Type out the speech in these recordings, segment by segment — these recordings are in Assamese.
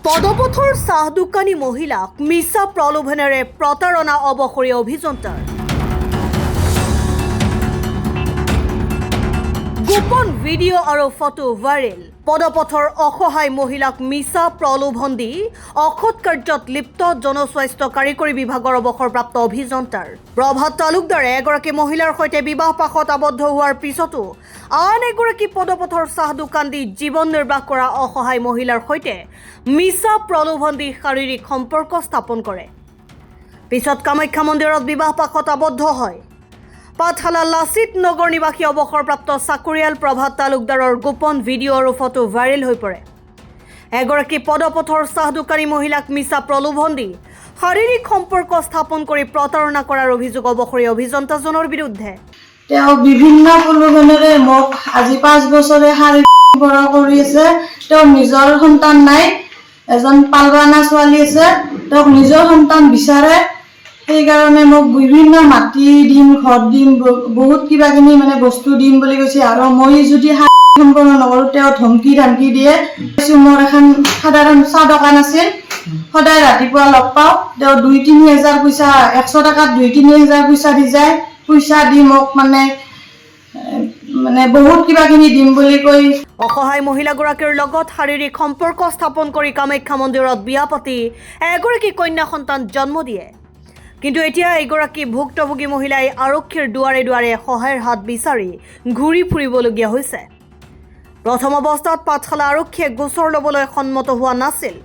পদপথৰ চাহ দোকানী মহিলাক মিছা প্ৰলোভনেৰে প্ৰতাৰণা অৱসৰী অভিযন্তাৰ গোপন ভিডিঅ' আৰু ফটো ভাইৰেল। পদপথৰ অসহায় মহিলাক মিছা প্ৰলোভন দি অসৎ কাৰ্যত লিপ্ত জনস্বাস্থ্য কাৰিকৰী বিভাগৰ অৱসৰপ্ৰাপ্ত অভিযন্তাৰ প্ৰভাত তালুকদাৰে এগৰাকী মহিলাৰ সৈতে বিবাহ পাশত আবদ্ধ হোৱাৰ পিছতো আন এগৰাকী পদপথৰ চাহ দোকান দি জীৱন নিৰ্বাহ কৰা অসহায় মহিলাৰ সৈতে মিছা প্ৰলোভন দি শাৰীৰিক সম্পৰ্ক স্থাপন কৰে। পিছত কামাখ্যা মন্দিৰত বিবাহ পাশত আবদ্ধ হয়। পাঠশালা লাচিত নগৰ নিবাসী অৱসৰপ্ৰাপ্ত চাকৰিয়াল প্ৰভাত তালুকদাৰৰ গোপন ভিডিঅ' আৰু ফটো ভাইৰেল হৈ পৰে। এগৰাকী পদপথৰ চাহ দোকানী মহিলাক মিছা প্ৰলোভন দি শাৰীৰিক সম্পৰ্ক স্থাপন কৰি প্ৰতাৰণা কৰাৰ অভিযোগ অৱসৰী অভিযন্তাজনৰ বিৰুদ্ধে। তেওঁ বিভিন্ন প্ৰলোভনেৰে মোক আজি 5 বছৰে শাৰীৰিক সম্পৰ্ক কৰি আছে। তেওঁ নিজৰ সন্তান নাই, এজন পালবানা ছোৱালী আছে, তেওঁক নিজৰ সন্তান বিচাৰে। সেইকাৰণে মোক বিভিন্ন মাটি দিম, ঘৰ দিম, বহুত কিবা কিনি বস্তু দিম বুলি কৈছে। আৰু মই যদি সম্পূৰ্ণ নকৰোঁ তেওঁ ধমকি দিয়ে। মোৰ এখন সাধাৰণ চাহ দোকান আছিল, সদায় ৰাতিপুৱা লগ পাওঁ। তেওঁ 2-3 হাজাৰ পইচা, 100 টকাত 2-3 হাজাৰ পইচা দি যায়। পইচা দি মোক বহুত কিবা কিনি দিম বুলি কৈ অসহায় মহিলাগৰাকীৰ লগত শাৰীৰিক সম্পৰ্ক স্থাপন কৰি কামাখ্যা মন্দিৰত বিয়া পাতি এগৰাকী কন্যা সন্তান জন্ম দিয়ে। কিন্তু এতিয়া এগৰাকী ভুক্তভোগী মহিলাই আৰক্ষীৰ দুৱাৰে দুৱাৰে সহায়ৰ হাত বিচাৰি ঘূৰি ফুৰিবলগীয়া হৈছে। প্ৰথম অৱস্থাত পাঠশালা আৰক্ষীয়ে গোচৰ ল'বলৈ সন্মত হোৱা নাছিল।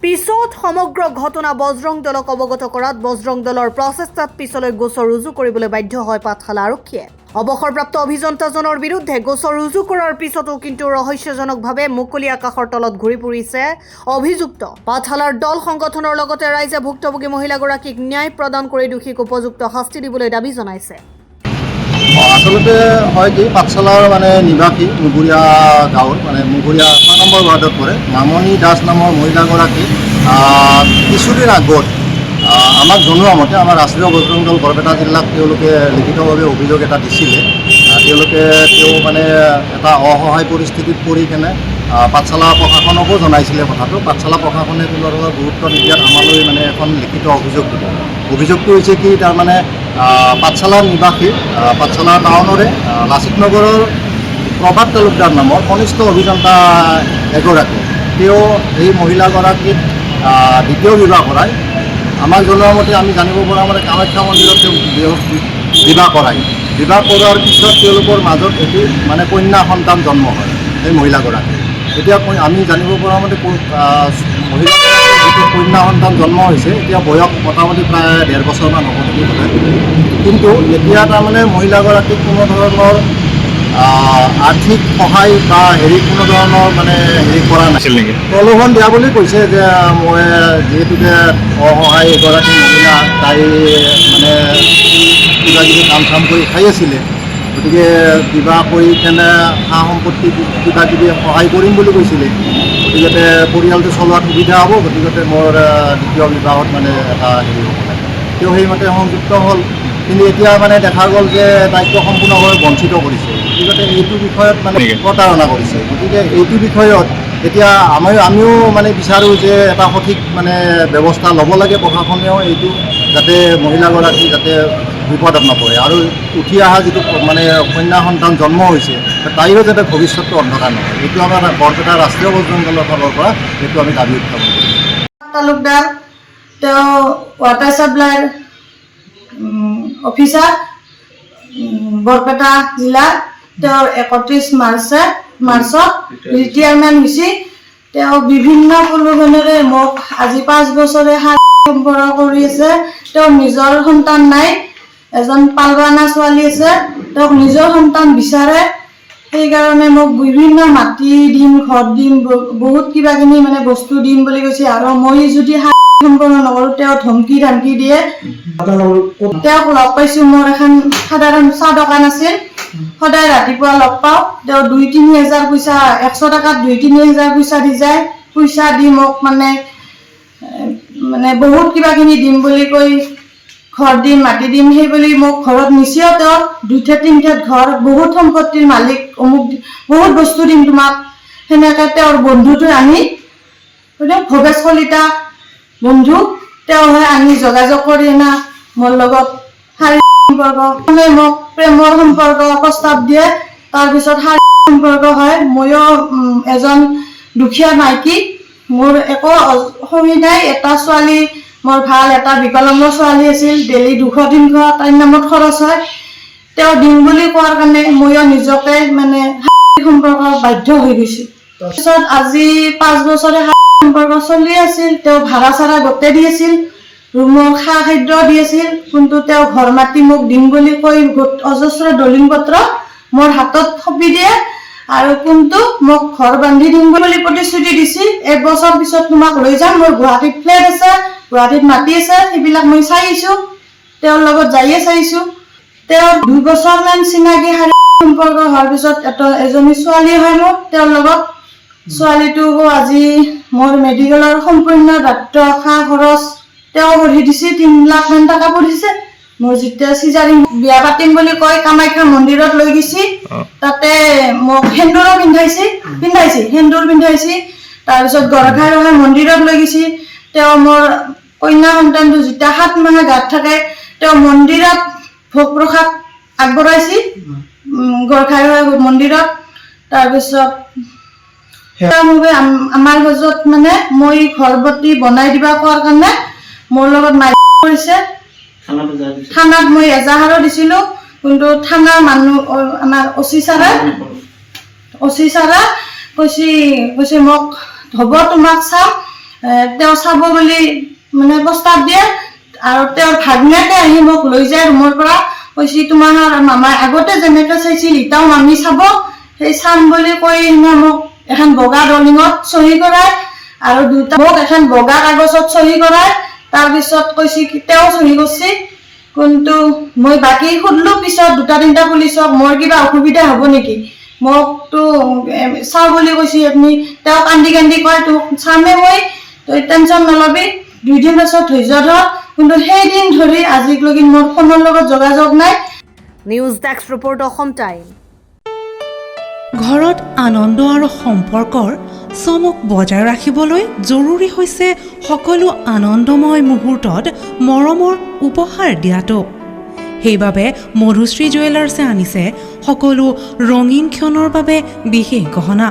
পিছত সমগ্ৰ ঘটনা বজৰং দলক অৱগত কৰাত বজৰং দলৰ প্ৰচেষ্টাত পিছলৈ গোচৰ ৰুজু কৰিবলৈ বাধ্য হয় পাঠশালা আৰক্ষীয়ে। অৱসৰপ্ৰাপ্ত অভিযন্তাজনৰ বিৰুদ্ধে গোচৰ ৰুজু কৰাৰ পিছতো কিন্তু ৰহস্যজনকভাৱে মুকলি আকাশৰ তলত ঘূৰি ফুৰিছে অভিযুক্ত। পাঠশালাৰ দল সংগঠনৰ লগতে ৰাইজে ভুক্তভোগী মহিলাগৰাকীক ন্যায় প্ৰদান কৰি দোষীক উপযুক্ত শাস্তি দিবলৈ দাবী জনাইছে। আচলতে হয় কি, পাঠশালাৰ নিবাসী মুগুৰীয়া গাঁৱৰ মুগুৰীয়া 6 নম্বৰ ৱাৰ্ডত পৰে মামণি দাস নামৰ মহিলাগৰাকী কিছুদিন আগত আমাক জনোৱা মতে আমাৰ ৰাষ্ট্ৰীয় বজৰং দল বৰপেটা জিলাক তেওঁলোকে লিখিতভাৱে অভিযোগ এটা দিছিলে। তেওঁলোকে এটা অসহায় পৰিস্থিতিত পৰি কেনে পাঠশালা প্ৰশাসনকো জনাইছিলে কথাটো। পাঠশালা প্ৰশাসনে কোনো ধৰণৰ গুৰুত্ব নিদিয়াত আমালৈ এখন লিখিত অভিযোগ দিব। অভিযোগটো হৈছে কি, পাঠশালাৰ নিবাসী পাঠশালা টাউনৰে লাচিত নগৰৰ প্ৰভাত তালুকদাৰ নামৰ কনিষ্ঠ অভিযন্তা এগৰাকী, তেওঁ এই মহিলাগৰাকীক দ্বিতীয় বিবাহ কৰায়। আমাক জনোৱা মতে আমি জানিব পৰা কামাখ্যা মন্দিৰত তেওঁ বিবাহ কৰায়। বিবাহ কৰোৱাৰ পিছত তেওঁলোকৰ মাজত এটি কন্যা সন্তান জন্ম হয় এই মহিলাগৰাকী। এতিয়া আমি জানিব পৰা মতে মহিলাগৰাকীৰ যিটো কন্যা সন্তান জন্ম হৈছে, এতিয়া বয়স মোটামুটি প্ৰায় 1.5 বছৰমান হ'ব নেকি বোলে। কিন্তু এতিয়া মহিলাগৰাকীক কোনো ধৰণৰ আৰ্থিক সহায় বা কোনো ধৰণৰ কৰা নাছিল নেকি? প্ৰলোভন দিয়া বুলি কৈছে যে মই যিহেতুকে অসহায় এগৰাকী মহিলা, তাই কিবা কিবি কাম চাম কৰি খাই আছিলে, গতিকে বিবাহ কৰি কেনে সা সম্পত্তি কিবা কিবি সহায় কৰিম বুলি কৈছিলে। গতিকে পৰিয়ালটো চলোৱাত সুবিধা হ'ব, গতিকে মোৰ দ্বিতীয় বিবাহত এটা হ'ব লাগে। তেওঁ সেইমতে সংযুক্ত হ'ল। কিন্তু এতিয়া দেখা গ'ল যে দায়িত্ব সম্পূৰ্ণভাৱে বঞ্চিত কৰিছে। গতিকে এইটো বিষয়ত প্ৰতাৰণা কৰিছে। গতিকে এইটো বিষয়ত এতিয়া আমিও বিচাৰোঁ যে এটা সঠিক ব্যৱস্থা ল'ব লাগে প্ৰশাসনেও, এইটো যাতে মহিলাগৰাকী যাতে বিপদত নপৰে। আৰু উঠি অহা যিটো কন্যা সন্তান জন্ম হৈছে, তাইৰো যাতে ভৱিষ্যতটো অন্ধকাৰ নহয়, এইটো আমাৰ বৰপেটা ৰাষ্ট্ৰীয় বজৰং দলৰ ফালৰ পৰা এইটো আমি দাবী উত্থাপন কৰিছোঁ। তালুকদাৰ তেওঁ ৱাটাৰ ছাপ্লাইৰ অফিচাৰ বৰপেটা জিলাৰ। তেওঁ 31 মাৰ্চত ৰিটায়াৰমেণ্ট হৈছে। তেওঁ বিভিন্ন প্ৰলোভনেৰে মোক আজি 5 বছৰে শাৰীৰিক সম্পৰ্ক কৰি আছে। তেওঁ নিজৰ সন্তান নাই, এজন পালবানা ছোৱালী আছে, তেওঁক নিজৰ সন্তান বিচাৰে। সেইকাৰণে মোক বিভিন্ন মাটি দিম, ঘৰ দিম, বহুত কিবা কিনি বস্তু দিম বুলি কৈছে। আৰু মই যদি সম্পূৰ্ণ নকৰোঁ তেওঁ ধমকি দিয়ে। তেওঁক লগ পাইছোঁ, মোৰ এখন সাধাৰণ চাহ দোকান আছিল, সদায় ৰাতিপুৱা লগ পাওঁ। তেওঁ 2-3 হাজাৰ পইচা, 100 টকাত 2-3 হাজাৰ পইচা দি যায়। পইচা দি মোক বহুত কিবা কিনি দিম বুলি কৈ, ঘৰ দিম, মাটি দিম সেই বুলি মোক ঘৰত নিছেও। তেওঁ 2-3 ঘৰ, বহুত সম্পত্তিৰ মালিক, অমুক বহুত বস্তু দিম তোমাক, সেনেকৈ তেওঁৰ বন্ধুটো আনি ভৱেশ কলিতা বন্ধু তেওঁ হয় আনি যোগাযোগ কৰি না মোৰ লগত সম্পৰ্ক মোক প্ৰেমৰ সম্পৰ্ক প্ৰস্তাৱ দিয়ে। তাৰপিছত সম্পৰ্ক হয়। ময়ো এজন দুখীয়া মাইকী, মোৰ একো সুবিধাই, এটা ছোৱালী মোৰ ভাল, এটা বিকলাংগ ছোৱালী আছিল, ডেইলি 200-300 তাইৰ নামত খৰচ হয়। তেওঁ দিম বুলি কোৱাৰ কাৰণে ময়ো নিজকে মানে সম্পৰ্ক বাধ্য হৈ গৈছোঁ। তাৰপিছত আজি 5 বছৰে সম্পৰ্ক চলি আছিল। তেওঁ ভাড়া চাড়া গোটেই দি আছিল, ৰুমৰ খাদ্য দি আছিল, কিন্তু তেওঁ ঘৰ মাতি মোক দিম বুলি কৈ অজস্ৰ দলিল পত্ৰ মোৰ হাতত থপি দিয়ে আৰু কিন্তু মোক ঘৰ বান্ধি দিম বুলি প্ৰতিশ্ৰুতি দিছিল। 1 বছৰ পিছত তোমাক লৈ যাম, মোৰ গুৱাহাটীত ফ্লেট আছে, গুৱাহাটীত মাটি আছে, সেইবিলাক মই চাইছোঁ, তেওঁৰ লগত যায়ে চাইছোঁ। তেওঁ 2 বছৰমান চিনাকি সম্পৰ্ক হোৱাৰ পিছত এজনী ছোৱালী হয় মোৰ তেওঁৰ লগত। ছোৱালীটোকো আজি মোৰ মেডিকেলৰ সম্পূৰ্ণ ডাক্তৰ খা খৰচ তেওঁ পঢ়ি দিছে, 3 লাখ মান টকা পঢ়িছে। মোৰ যেতিয়া চিজাৰিং বিয়া পাতিম বুলি কৈ কামাখ্যা মন্দিৰত লৈ গৈছে, তাতে মোক সেন্দুৰো সেন্দুৰ পিন্ধাইছে। তাৰপিছত গৰখাই ৰখাই মন্দিৰত লৈ গৈছে। তেওঁ মোৰ কন্যা সন্তানটো যেতিয়া 7 মাহে গাত থাকে, তেওঁ মন্দিৰত ভোগ প্ৰসাদ আগবঢ়াইছে গৰখাই ৰখাই মন্দিৰত। তাৰপিছত আমাৰ ঘৰত মানে মই ঘৰবতী বনাই দিবা কোৱাৰ কাৰণে মোৰ লগত কৰিছে। থানাত মই এজাহাৰো দিছিলোঁ, কিন্তু থানাৰ মানুহ আমাৰ অচি ছাৰে কৈছে মোক হ'ব তোমাক চাম। তেওঁ চাব বুলি মানে প্ৰস্তাৱ দিয়ে আৰু তেওঁৰ ভাগনীয়াকে আহি মোক লৈ যায় ৰুমৰ পৰা। কৈছে তোমাৰ মামাই আগতে যেনেকৈ চাইছিল এতিয়াও মামী চাব, সেই চাম বুলি কৈ মোক এখন বগা দলিঙত চহী কৰাই আৰু মোক এখন বগা কাগজত চহী কৰাই। তাৰপিছত কৈছে তেওঁ চহী কৰিছে, কিন্তু মই বাকী সুধিলোঁ পিছত 2-3টা পুলিচক মোৰ কিবা অসুবিধা হ'ব নেকি, মোকতো চাওঁ বুলি কৈছে আপুনি। তেওঁ কান্দি কয় তোক চামে মই, তই টেনশ্যন নলবি, 2 দিন পাছত ধৈৰ্য ধৰ। কিন্তু সেইদিন ধৰি আজিলৈকে মোৰ ফোনৰ লগত যোগাযোগ নাই। News desk report Assam time. ঘৰত আনন্দ আৰু সম্পৰ্কৰ চমক বজাই ৰাখিবলৈ জৰুৰী হৈছে সকলো আনন্দময় মুহূৰ্তত মৰমৰ উপহাৰ দিয়াটো। সেইবাবে মধুশ্ৰী জুৱেলাৰ্ছে আনিছে সকলো ৰঙীন ক্ষণৰ বাবে বিশেষ গহনা।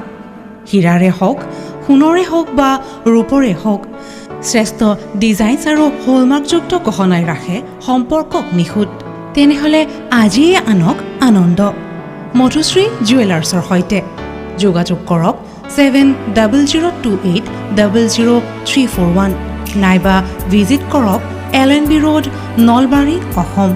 হীৰাৰে হওক, সোণৰে হওক বা ৰূপৰে হওক, শ্ৰেষ্ঠ ডিজাইনছ আৰু হলমাৰ্কযুক্ত গহনাই ৰাখে সম্পৰ্কক নিখুঁত। তেনেহ'লে আজিয়ে আনক আনন্দ মধুশ্ৰী জুৱেলাৰ্ছৰ সৈতে। যোগাযোগ কৰক 7028000341 নাইবা ভিজিট কৰক LNB ৰোড, নলবাৰী, অসম।